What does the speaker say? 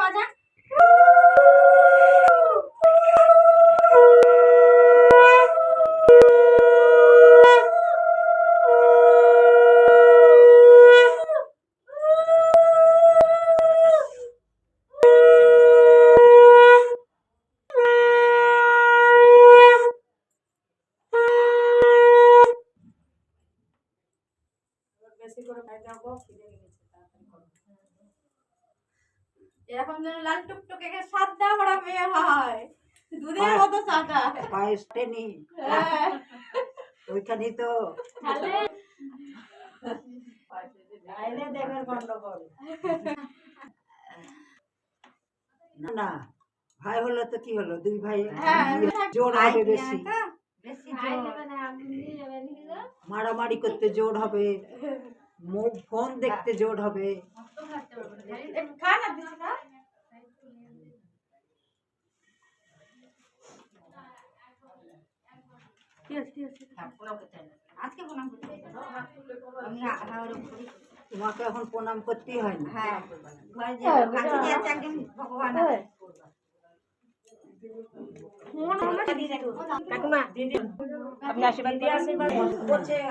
বাজা। বেশি করে খাই যাবো, খিদে লেগেছে, তাড়াতাড়ি করো। এরকম যেন লাল টুকটুকে সাদা বড়া মেয়ে হয়, দুধের মতো সাদা। পায়েসটা নি ওইখানেই তো আইলে দেবের গন্ডগোল। না না, ভাই হলো তো কি হলো, দুই ভাই জোর হবে বেশি, মারামারি করতে জোর হবে, মুখ ফোন দেখতে জোর হবে। তোমাকে এখন প্রণাম করতেই হয় না। আপনি আশীর্বাদ করছেন।